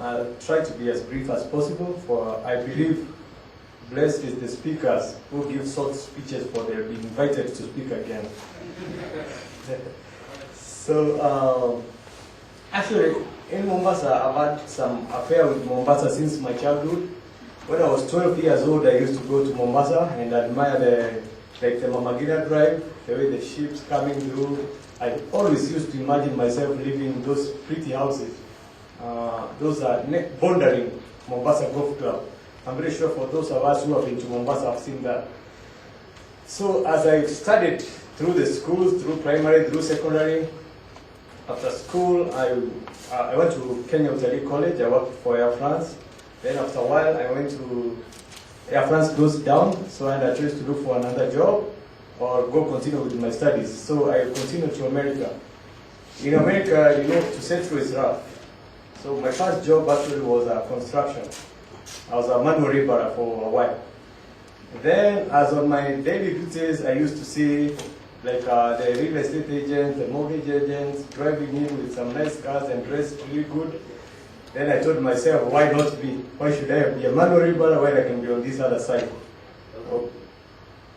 I'll try to be as brief as possible, for I believe blessed is the speakers who give short speeches, for they'll be invited to speak again. So, actually, in Mombasa, I've had some affair with Mombasa since my childhood. When I was 12 years old, I used to go to Mombasa and admire the Mama Gina Drive, the way the ships coming through. I always used to imagine myself living in those pretty houses. Those are bordering Mombasa Golf Club. I'm very sure for those of us who have been to Mombasa have seen that. So as I studied through the schools, through primary, through secondary, after school I went to Kenya Utalii College. I worked for Air France. Then after a while I went to Air France closed down, so I had a choice to look for another job or go continue with my studies. So I continued to America. In America, you know, to settle is rough. So my first job actually was construction. I was a manual laborer for a while. Then, as on my daily duties, I used to see like the real estate agents, the mortgage agents driving in with some nice cars and dressed really good. Then I told myself, why not be? Why should I be a manual laborer when I can be on this other side?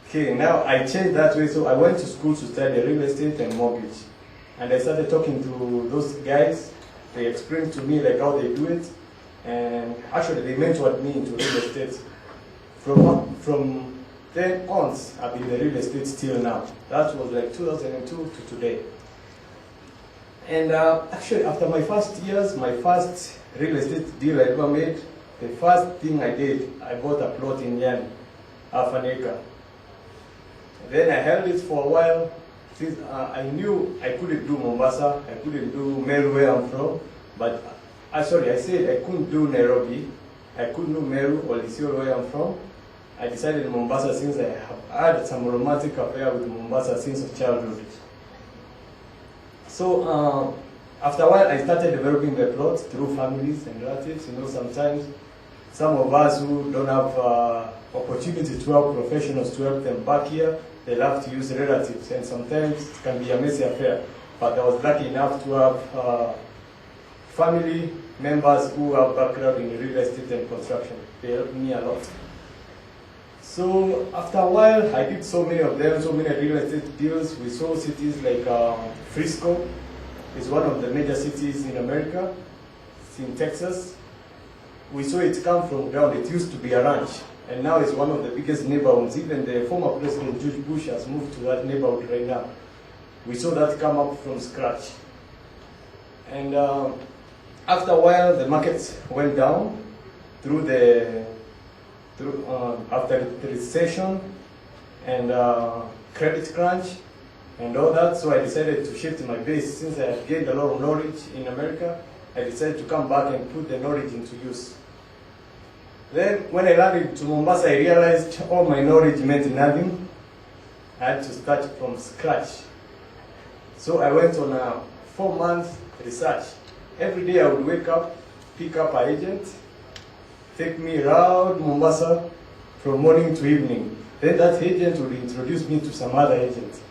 Okay, now I changed that way. So I went to school to study real estate and mortgage. And I started talking to those guys. They explained to me like how they do it. And actually they mentored me into real estate. From then on, I've been in the real estate till now. That was like 2002 to today. And actually after my first years, my first real estate deal I ever made, the first thing I did, I bought a plot in Nyani, half an acre. Then I held it for a while, since I knew I couldn't do Mombasa, I couldn't do Meru where I'm from, but I said I couldn't do Nairobi, I couldn't do Meru or Isiolo where I'm from. I decided Mombasa, since I have had some romantic affair with Mombasa since childhood. So after a while, I started developing the plots through families and relatives. You know, sometimes some of us who don't have opportunity to help professionals to help them back here, they love to use relatives, and sometimes it can be a messy affair. But I was lucky enough to have family members who have background in real estate and construction. They helped me a lot. So after a while, I did so many of them, so many real estate deals. We saw cities like Frisco. It's one of the major cities in America. It's in Texas. We saw it come from ground. It used to be a ranch, and now it's one of the biggest neighborhoods. Even the former President George Bush has moved to that neighborhood right now. We saw that come up from scratch. And after a while, the markets went down after the recession and credit crunch and all that. So I decided to shift my base. Since I had gained a lot of knowledge in America, I decided to come back and put the knowledge into use. Then when I landed to Mombasa, I realized all my knowledge meant nothing. I had to start from scratch. So I went on a 4-month research. Every day I would wake up, pick up an agent, take me around Mombasa from morning to evening. Then that agent would introduce me to some other agent.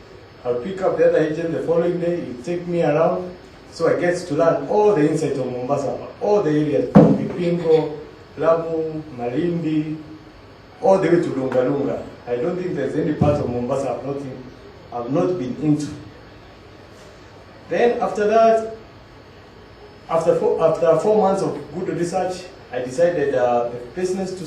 I would pick up the other agent the following day, he'd take me around, so I get to learn all the insight of Mombasa, all the areas, from Pipingo, Lamu, Malindi, all the way to Lunga Lunga. I don't think there's any part of Mombasa I've not been into. Then after that, after 4 months of good research, I decided the business to start.